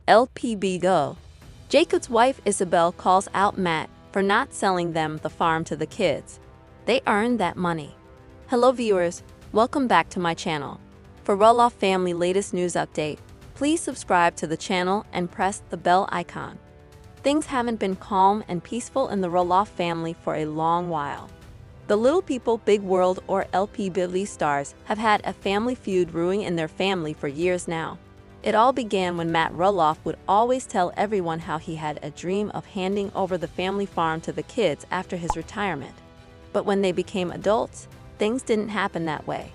LPBW. Jacob's wife Isabel calls out Matt for not selling them the farm to the kids. They earned that money. Hello viewers, welcome back to my channel. For Roloff family latest news update, please subscribe to the channel and press the bell icon. Things haven't been calm and peaceful in the Roloff family for a long while. The Little People Big World or LPBW stars have had a family feud brewing in their family for years now. It all began when Matt Roloff would always tell everyone how he had a dream of handing over the family farm to the kids after his retirement. But when they became adults, things didn't happen that way.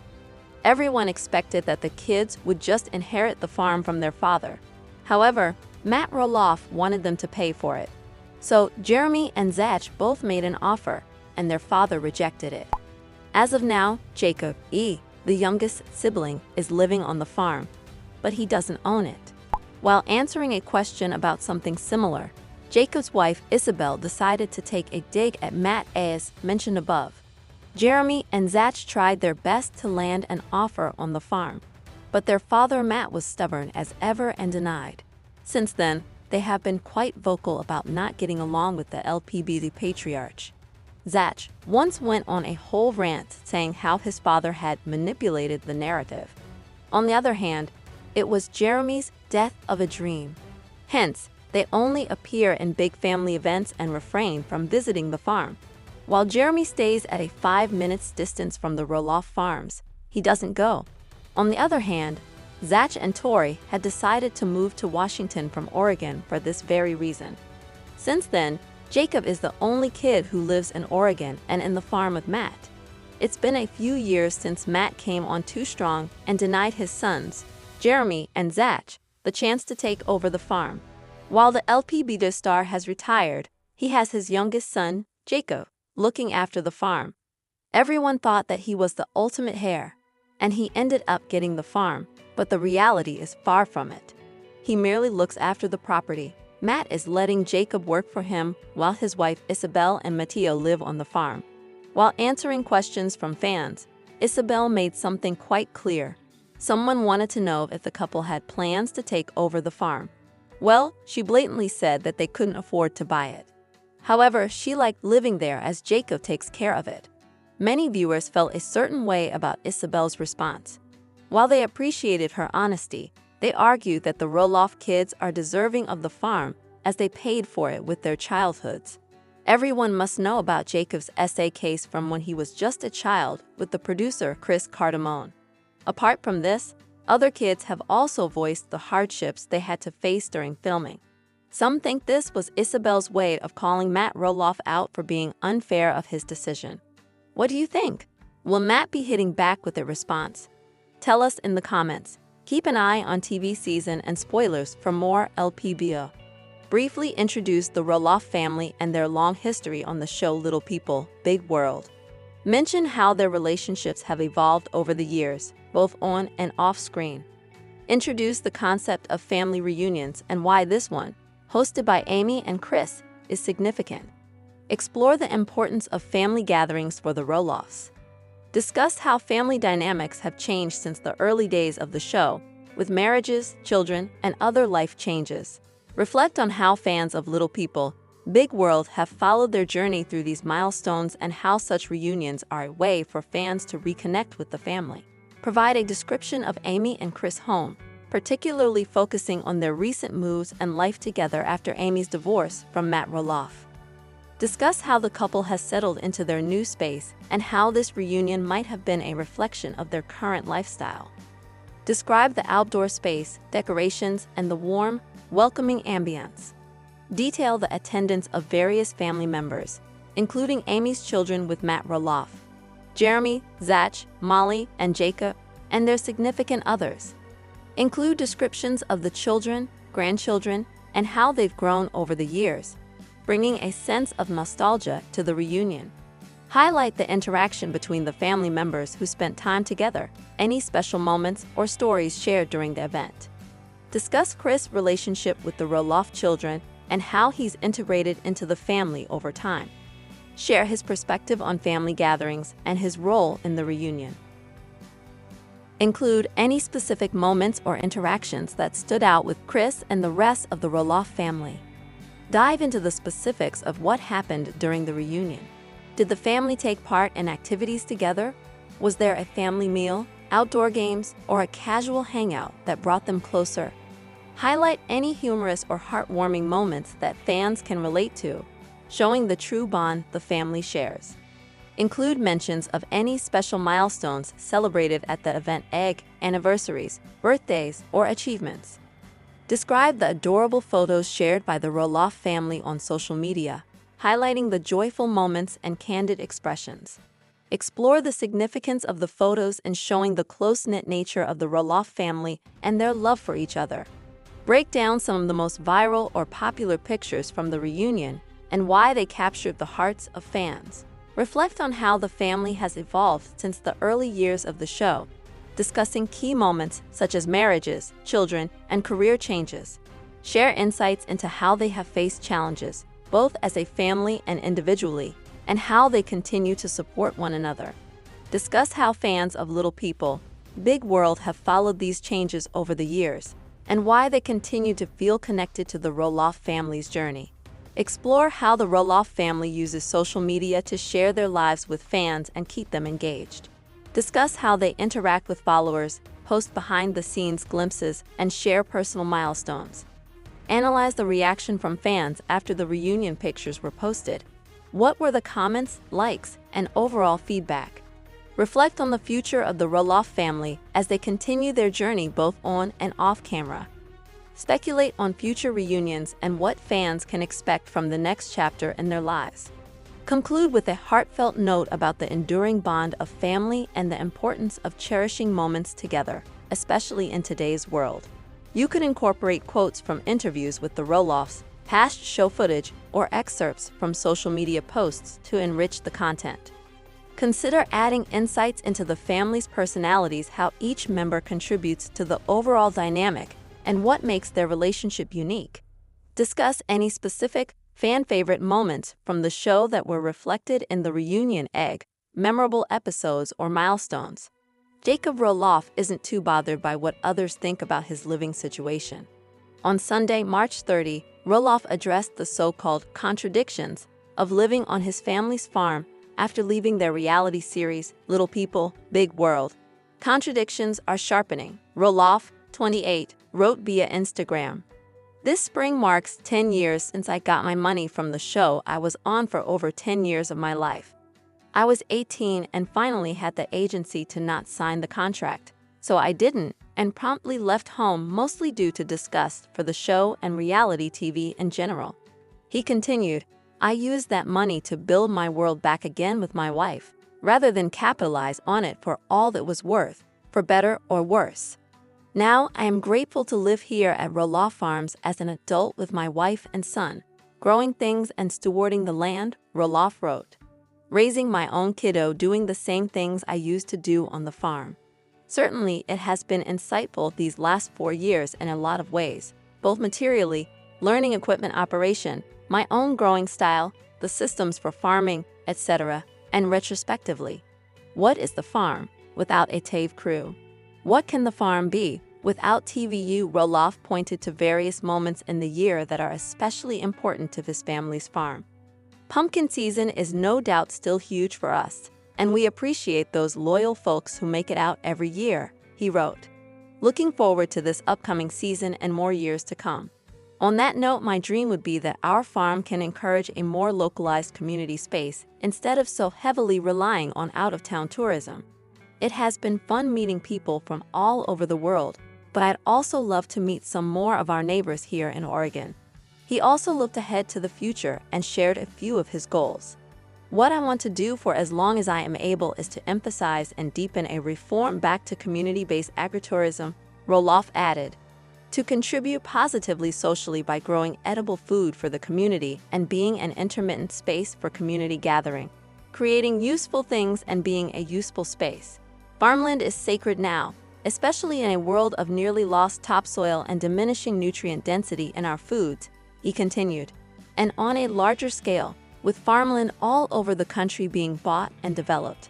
Everyone expected that the kids would just inherit the farm from their father. However, Matt Roloff wanted them to pay for it. So Jeremy and Zach both made an offer, and their father rejected it. As of now, Jacob, the youngest sibling, is living on the farm, but he doesn't own it. While answering a question about something similar, Jacob's wife Isabel decided to take a dig at Matt as mentioned above. Jeremy and Zach tried their best to land an offer on the farm, but their father Matt was stubborn as ever and denied. Since then, they have been quite vocal about not getting along with the LPBW patriarch. Zach once went on a whole rant saying how his father had manipulated the narrative. On the other hand, it was Jeremy's death of a dream. Hence, they only appear in big family events and refrain from visiting the farm. While Jeremy stays at a 5 minutes distance from the Roloff farms, he doesn't go. On the other hand, Zach and Tori had decided to move to Washington from Oregon for this very reason. Since then, Jacob is the only kid who lives in Oregon and in the farm with Matt. It's been a few years since Matt came on too strong and denied his sons, Jeremy and Zach, the chance to take over the farm. While the LPBW star has retired, he has his youngest son, Jacob, looking after the farm. Everyone thought that he was the ultimate heir, and he ended up getting the farm, but the reality is far from it. He merely looks after the property. Matt is letting Jacob work for him while his wife Isabel and Mateo live on the farm. While answering questions from fans, Isabel made something quite clear. Someone wanted to know if the couple had plans to take over the farm. Well, she blatantly said that they couldn't afford to buy it. However, she liked living there as Jacob takes care of it. Many viewers felt a certain way about Isabel's response. While they appreciated her honesty, they argued that the Roloff kids are deserving of the farm as they paid for it with their childhoods. Everyone must know about Jacob's SA case from when he was just a child with the producer Chris Cardamone. Apart from this, other kids have also voiced the hardships they had to face during filming. Some think this was Isabel's way of calling Matt Roloff out for being unfair of his decision. What do you think? Will Matt be hitting back with a response? Tell us in the comments. Keep an eye on TV season and spoilers for more LPBW. Briefly introduce the Roloff family and their long history on the show Little People, Big World. Mention how their relationships have evolved over the years, both on and off screen. Introduce the concept of family reunions and why this one, hosted by Amy and Chris, is significant. Explore the importance of family gatherings for the Roloffs. Discuss how family dynamics have changed since the early days of the show, with marriages, children, and other life changes. Reflect on how fans of Little People, Big World have followed their journey through these milestones and how such reunions are a way for fans to reconnect with the family. Provide a description of Amy and Chris' home, particularly focusing on their recent moves and life together after Amy's divorce from Matt Roloff. Discuss how the couple has settled into their new space and how this reunion might have been a reflection of their current lifestyle. Describe the outdoor space, decorations, and the warm, welcoming ambience. Detail the attendance of various family members, including Amy's children with Matt Roloff, Jeremy, Zach, Molly, and Jacob, and their significant others. Include descriptions of the children, grandchildren, and how they've grown over the years, bringing a sense of nostalgia to the reunion. Highlight the interaction between the family members who spent time together, any special moments or stories shared during the event. Discuss Chris' relationship with the Roloff children and how he's integrated into the family over time. Share his perspective on family gatherings and his role in the reunion. Include any specific moments or interactions that stood out with Chris and the rest of the Roloff family. Dive into the specifics of what happened during the reunion. Did the family take part in activities together? Was there a family meal, outdoor games, or a casual hangout that brought them closer? Highlight any humorous or heartwarming moments that fans can relate to, showing the true bond the family shares. Include mentions of any special milestones celebrated at the event, anniversaries, birthdays, or achievements. Describe the adorable photos shared by the Roloff family on social media, highlighting the joyful moments and candid expressions. Explore the significance of the photos and showing the close-knit nature of the Roloff family and their love for each other. Break down some of the most viral or popular pictures from the reunion and why they captured the hearts of fans. Reflect on how the family has evolved since the early years of the show, discussing key moments such as marriages, children, and career changes. Share insights into how they have faced challenges, both as a family and individually, and how they continue to support one another. Discuss how fans of Little People, Big World have followed these changes over the years, and why they continue to feel connected to the Roloff family's journey. Explore how the Roloff family uses social media to share their lives with fans and keep them engaged. Discuss how they interact with followers, post behind-the-scenes glimpses, and share personal milestones. Analyze the reaction from fans after the reunion pictures were posted. What were the comments, likes, and overall feedback? Reflect on the future of the Roloff family as they continue their journey both on and off camera. Speculate on future reunions and what fans can expect from the next chapter in their lives. Conclude with a heartfelt note about the enduring bond of family and the importance of cherishing moments together, especially in today's world. You could incorporate quotes from interviews with the Roloffs, past show footage, or excerpts from social media posts to enrich the content. Consider adding insights into the family's personalities, how each member contributes to the overall dynamic, and what makes their relationship unique. Discuss any specific fan-favorite moments from the show that were reflected in the reunion, memorable episodes or milestones. Jacob Roloff isn't too bothered by what others think about his living situation. On Sunday, March 30, Roloff addressed the so-called contradictions of living on his family's farm after leaving their reality series, Little People, Big World. Contradictions are sharpening, Roloff, 28, wrote via Instagram. This spring marks 10 years since I got my money from the show I was on for over 10 years of my life. I was 18 and finally had the agency to not sign the contract, so I didn't and promptly left home, mostly due to disgust for the show and reality TV in general. He continued, I used that money to build my world back again with my wife, rather than capitalize on it for all that was worth, for better or worse. Now, I am grateful to live here at Roloff Farms as an adult with my wife and son, growing things and stewarding the land, Roloff wrote. Raising my own kiddo, doing the same things I used to do on the farm. Certainly, it has been insightful these last 4 years in a lot of ways, both materially, learning equipment operation, my own growing style, the systems for farming, etc., and retrospectively. What is the farm without a TAV crew? What can the farm be without TVU? Roloff pointed to various moments in the year that are especially important to his family's farm. Pumpkin season is no doubt still huge for us, and we appreciate those loyal folks who make it out every year, he wrote. Looking forward to this upcoming season and more years to come. On that note, my dream would be that our farm can encourage a more localized community space instead of so heavily relying on out-of-town tourism. It has been fun meeting people from all over the world, but I'd also love to meet some more of our neighbors here in Oregon. He also looked ahead to the future and shared a few of his goals. What I want to do for as long as I am able is to emphasize and deepen a reform back to community-based agritourism, Roloff added. To contribute positively socially by growing edible food for the community and being an intermittent space for community gathering, creating useful things and being a useful space. Farmland is sacred now, especially in a world of nearly lost topsoil and diminishing nutrient density in our foods, he continued. And on a larger scale, with farmland all over the country being bought and developed,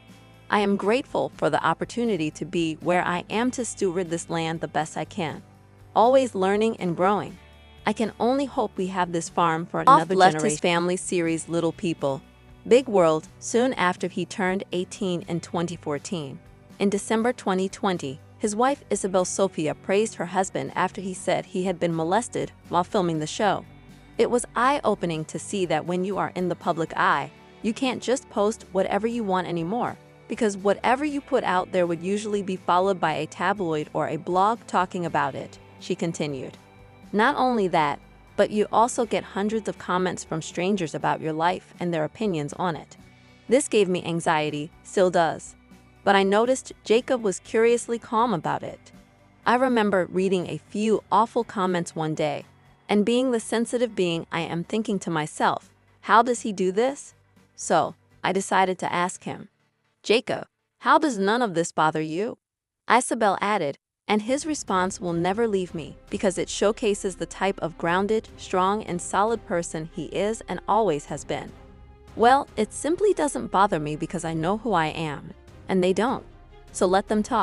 I am grateful for the opportunity to be where I am to steward this land the best I can. Always learning and growing. I can only hope we have this farm for another generation. Left his family series Little People, Big World soon after he turned 18 in 2014. In December 2020, his wife Isabel Sophia praised her husband after he said he had been molested while filming the show. It was eye-opening to see that when you are in the public eye, you can't just post whatever you want anymore, because whatever you put out there would usually be followed by a tabloid or a blog talking about it, she continued. Not only that, but you also get hundreds of comments from strangers about your life and their opinions on it. This gave me anxiety, still does. But I noticed Jacob was curiously calm about it. I remember reading a few awful comments one day, and being the sensitive being I am, thinking to myself, how does he do this? So, I decided to ask him, Jacob, how does none of this bother you? Isabel added, and his response will never leave me because it showcases the type of grounded, strong, and solid person he is and always has been. Well, it simply doesn't bother me because I know who I am, and they don't. So let them talk.